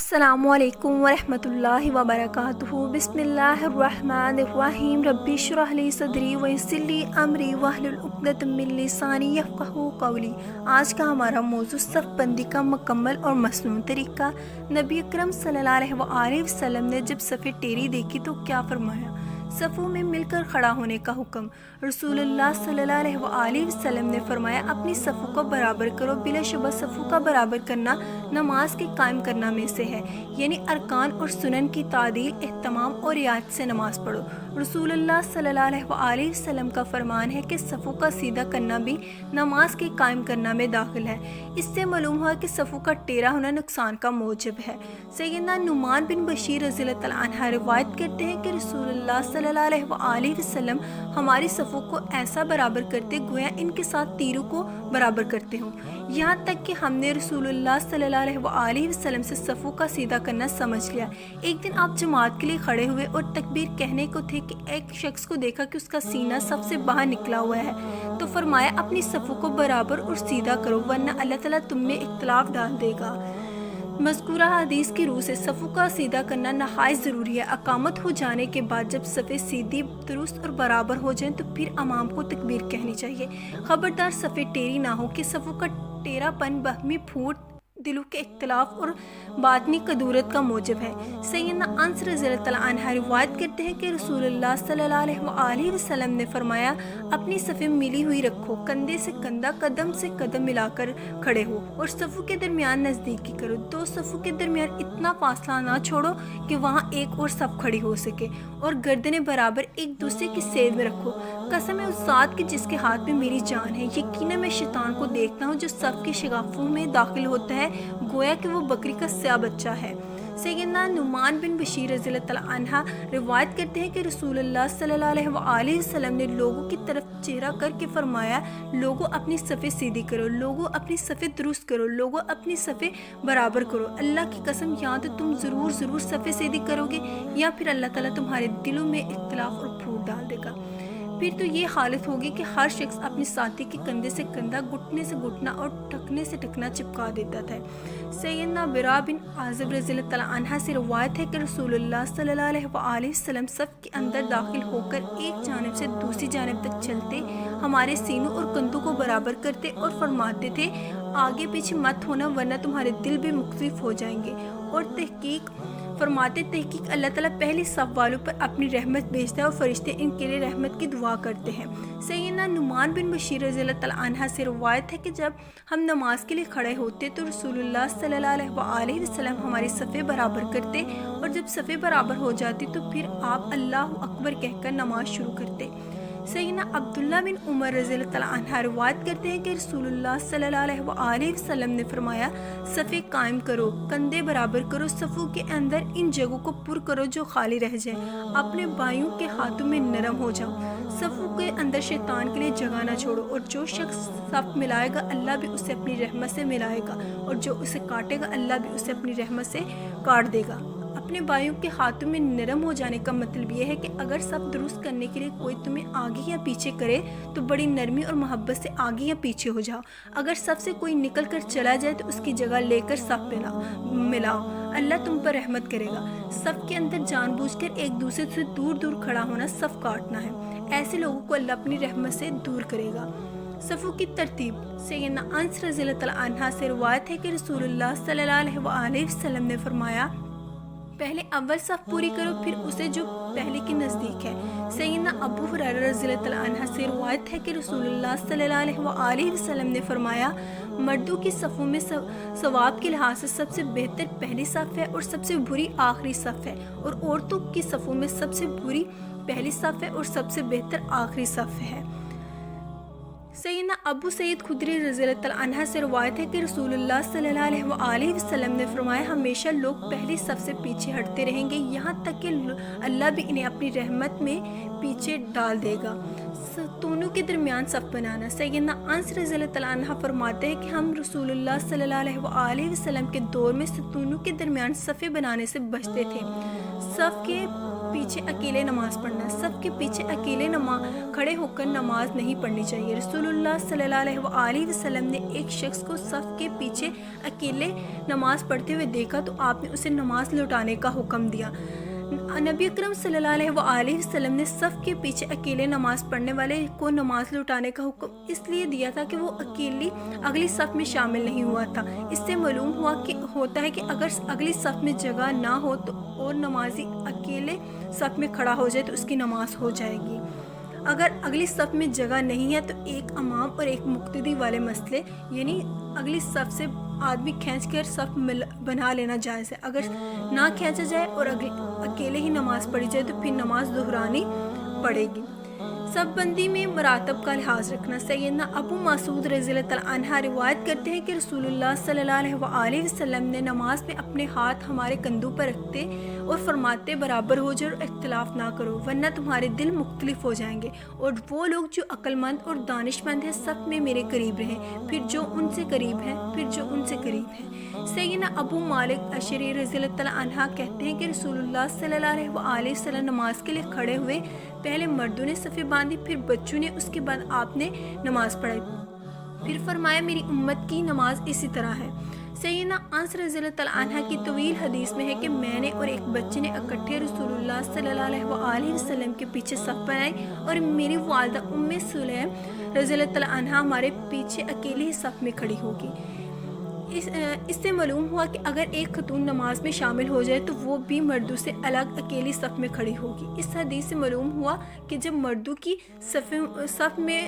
السلام علیکم ورحمۃ اللہ وبرکاتہ۔ بسم اللہ الرحمن الرحیم۔ ربی اشرح لی صدری ویسر لی امری واحلل عقدۃ من لسانی یفقہوا قولی۔ آج کا ہمارا موضوع صف بندی کا مکمل اور مصنون طریقہ۔ نبی اکرم صلی اللہ علیہ وآلہ وسلم نے جب صف ٹیڑھی دیکھی تو کیا فرمایا؟ صفوں میں مل کر کھڑا ہونے کا حکم۔ رسول اللہ صلی اللہ علیہ وآلہ وسلم نے فرمایا، اپنی صفوں کو برابر کرو۔ بلا شبہ صفوں کا برابر کرنا نماز کے قائم کرنا میں سے ہے، یعنی ارکان اور سنن کی تعدیل، اہتمام اور رعایت سے نماز پڑھو۔ رسول اللہ صلی اللہ علیہ وآلہ وسلم کا فرمان ہے کہ صفوں کا سیدھا کرنا بھی نماز کے قائم کرنا میں داخل ہے۔ اس سے معلوم ہوا کہ صفوں کا ٹیڑھا ہونا نقصان کا موجب ہے۔ سیدنا نعمان بن بشیر رضی اللہ تعالیٰ عنہ روایت کرتے ہیں کہ رسول اللہ صلی اللہ علیہ وآلہ وسلم ہماری صفوں کو ایسا برابر کرتے گویا ان کے ساتھ تیروں کو برابر کرتے ہوں، یہاں تک کہ ہم نے رسول اللہ صلی اللہ علیہ وآلہ وسلم سے صفوں کا سیدھا کرنا سمجھ لیا۔ ایک دن آپ جماعت کے لیے کھڑے ہوئے اور تکبیر کہنے کو تھے کہ ایک شخص کو دیکھا کہ اس کا سینہ صف سے باہر نکلا ہوا ہے، تو فرمایا، اپنی صفوں کو برابر اور سیدھا کرو ورنہ اللہ تعالیٰ تم میں اختلاف ڈال دے گا۔ مذکورہ حدیث کی روح سے صفوں کا سیدھا کرنا نہایت ضروری ہے۔ اقامت ہو جانے کے بعد جب صفیں سیدھی، درست اور برابر ہو جائیں تو پھر امام کو تکبیر کہنی چاہیے۔ خبردار صفیں ٹیڑھی نہ ہو کہ صفوں کا ٹیڑھا پن باہمی پھوٹ، دلوں کے اختلاف اور باطنی کدورت کا موجب ہے۔ سیدنا انس رضی اللہ تعالیٰ عنہ روایت کرتے ہیں کہ رسول اللہ صلی اللہ علیہ وآلہ وسلم نے فرمایا، اپنی صفیں ملی ہوئی رکھو، کندھے سے کندھا، قدم سے قدم ملا کر کھڑے ہو اور صفوں کے درمیان نزدیکی کرو۔ دو صفوں کے درمیان اتنا فاصلہ نہ چھوڑو کہ وہاں ایک اور صف کھڑی ہو سکے، اور گردنیں برابر ایک دوسرے کی سیر میں رکھو۔ قسم ہے اس ذات کی جس کے ہاتھ میں میری جان ہے، یقیناً میں شیطان کو دیکھتا ہوں جو صف کے شگافوں میں داخل ہوتا ہے گویا کہ وہ بکری کا سیاہ بچہ ہے۔ سیدنا نعمان بن بشیر رضی اللہ تعالیٰ عنہ روایت کرتے ہیں کہ رسول اللہ صلی اللہ علیہ وآلہ وسلم نے لوگوں کی طرف چہرہ کر کے فرمایا، لوگوں اپنی صفیں سیدھی کرو، لوگوں اپنی صفیں درست کرو، لوگوں اپنی صفیں برابر کرو۔ اللہ کی قسم یا تو تم ضرور صفیں سیدھی کرو گے یا پھر اللہ تعالیٰ تمہارے دلوں میں اختلاف اور پھوٹ ڈال دے گا۔ پھر تو یہ حالت ہوگی کہ ہر شخص اپنے ساتھی کے کندھے سے کندھا، گھٹنے سے گھٹنا اور ٹخنے سے ٹخنا چپکا دیتا تھا۔ سیدنا برا بن عازب رضی اللہ تعالیٰ عنہ سے روایت ہے کہ رسول اللہ صلی اللہ علیہ وآلہ وسلم صف کے اندر داخل ہو کر ایک جانب سے دوسری جانب تک چلتے، ہمارے سینوں اور کندھوں کو برابر کرتے اور فرماتے تھے، آگے پیچھے مت ہونا ورنہ تمہارے دل بھی مختلف ہو جائیں گے، اور تحقیق اللہ تعالیٰ پہلی صف والوں پر اپنی رحمت بھیجتا ہے اور فرشتے ان کے لیے رحمت کی دعا کرتے ہیں۔ سیدنا نعمان بن بشیر رضی اللہ تعالیٰ عنہ سے روایت ہے کہ جب ہم نماز کے لیے کھڑے ہوتے تو رسول اللہ صلی اللہ علیہ وآلہ وسلم ہماری صفیں برابر کرتے، اور جب صفیں برابر ہو جاتی تو پھر آپ اللہ اکبر کہہ کر نماز شروع کرتے۔ سیدنا عبداللہ بن عمر رضی اللہ تعالیٰ عنہ روایت کرتے ہیں کہ رسول اللہ صلی اللہ علیہ وآلہ وسلم نے فرمایا، صفیں قائم کرو، کندھے برابر کرو، صفوں کے اندر ان جگہوں کو پر کرو جو خالی رہ جائیں، اپنے بھائیوں کے ہاتھوں میں نرم ہو جاؤ، صفوں کے اندر شیطان کے لیے جگہ نہ چھوڑو، اور جو شخص صف ملائے گا اللہ بھی اسے اپنی رحمت سے ملائے گا، اور جو اسے کاٹے گا اللہ بھی اسے اپنی رحمت سے کاٹ دے گا۔ اپنے بھائیوں کے ہاتھوں میں نرم ہو جانے کا مطلب یہ ہے کہ اگر صف درست کرنے کے لیے کوئی تمہیں آگے یا پیچھے کرے تو بڑی نرمی اور محبت سے آگے یا پیچھے ہو جاؤ۔ اگر صف سے کوئی نکل کر چلا جائے تو اس کی جگہ لے کر صف ملاؤ، اللہ تم پر رحمت کرے گا۔ صف کے اندر جان بوجھ کر ایک دوسرے سے دور کھڑا ہونا صف کاٹنا ہے، ایسے لوگوں کو اللہ اپنی رحمت سے دور کرے گا۔ صفوں کی ترتیب۔ سیدنا انس رضی اللہ تعالیٰ عنہ سے روایت ہے کہ رسول اللہ صلی اللہ علیہ وآلہ وسلم نے فرمایا، پہلے اول صف پوری کرو پھر اسے جو پہلے کے نزدیک ہے۔ سیدنا ابو ہریرہ رضی اللہ تعالیٰ عنہ سے روایت ہے کہ رسول اللہ صلی اللہ علیہ وآلہ وسلم نے فرمایا، مردوں کی صفوں میں ثواب کے لحاظ سے سب سے بہتر پہلی صف ہے اور سب سے بری آخری صف ہے، اور عورتوں کی صفوں میں سب سے بری پہلی صف ہے اور سب سے بہتر آخری صف ہے۔ سیدنا ابو سعید خدری رضی اللہ تعالیٰ عنہ سے روایت ہے کہ رسول اللہ صلی اللہ علیہ وآلہ وسلم نے فرمایا، ہمیشہ لوگ پہلی صف سے پیچھے ہٹتے رہیں گے یہاں تک کہ اللہ بھی انہیں اپنی رحمت میں پیچھے ڈال دے گا۔ ستونوں کے درمیان صف بنانا۔ سیدنا انس رضی اللہ تعالیٰ عنہ فرماتے ہیں کہ ہم رسول اللہ صلی اللہ علیہ وآلہ وسلم کے دور میں ستونوں کے درمیان صفیں بنانے سے بچتے تھے۔ صف کے پیچھے اکیلے نماز پڑھنا، صف کے پیچھے اکیلے کھڑے ہو کر نماز نہیں پڑھنی چاہیے۔ رسول اللہ صلی اللہ علیہ وآلہ وسلم نے ایک شخص کو صف کے پیچھے اکیلے نماز پڑھتے ہوئے دیکھا تو آپ نے اسے نماز لوٹانے کا حکم دیا۔ نبی اکرم صلی اللہ علیہ وآلہ وسلم نے صف کے پیچھے اکیلے نماز پڑھنے والے کو نماز لوٹانے کا حکم اس لیے دیا تھا کہ وہ اگلی صف میں شامل نہیں ہوا تھا۔ اس سے معلوم ہوتا ہے کہ اگر اگلی صف میں جگہ نہ ہو تو اور نمازی اکیلے صف میں کھڑا ہو جائے تو اس کی نماز ہو جائے گی۔ اگر اگلی صف میں جگہ نہیں ہے تو ایک امام اور ایک مقتدی والے مسئلے، یعنی اگلی صف سے آدمی کھینچ کر صف بنا لینا جائز ہے۔ اگر نہ کھینچا جائے اور اکیلے ہی نماز پڑھی جائے تو پھر نماز دہرانی پڑے گی۔ صف بندی میں مراتب کا لحاظ رکھنا۔ سیدنا ابو مسعود رضی اللہ تعالیٰ عنہ روایت کرتے ہیں کہ رسول اللہ صلی اللہ علیہ وآلہ وسلم نے نماز میں اپنے ہاتھ ہمارے کندھوں پر رکھتے اور فرماتے برابر ہو جاؤ اور اختلاف نہ کرو ورنہ تمہارے دل مختلف ہو جائیں گے، اور وہ لوگ جو عقل مند اور دانش مند ہیں صف میں میرے قریب رہیں، پھر جو ان سے قریب ہیں۔ سیدنا ابو مالک اشعری رضی اللہ تعالیٰ عنہ کہتے ہیں کہ رسول اللہ صلی اللہ علیہ وآلہ وسلم نماز کے لیے کھڑے ہوئے، پہلے مردوں نے صفیں باندھی، پھر بچوں نے، اس کے بعد آپ نے نماز پڑھائی، پھر فرمایا میری امت کی نماز اسی طرح ہے۔ سیدنا انس رضی اللہ تعالیٰ عنہ کی طویل حدیث میں ہے کہ میں نے اور ایک بچے نے اکٹھے رسول اللہ صلی اللہ علیہ وآلہ وسلم کے پیچھے صف بنائی اور میری والدہ ام سلیم رضی اللہ تعالیٰ عنہ ہمارے پیچھے اکیلے ہی صف میں کھڑی ہوگی۔ اس سے معلوم ہوا کہ اگر ایک خاتون نماز میں شامل ہو جائے تو وہ بھی مردوں سے الگ اکیلی صف میں کھڑی ہوگی۔ اس حدیث سے معلوم ہوا کہ جب مردوں کی صف میں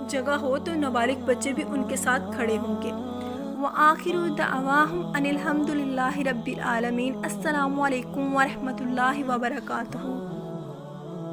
جگہ ہو تو نابالغ بچے بھی ان کے ساتھ کھڑے ہوں گے۔ وآخر دعواہم ان الحمد للہ رب العالمین۔ السلام علیکم ورحمۃ اللہ وبرکاتہ۔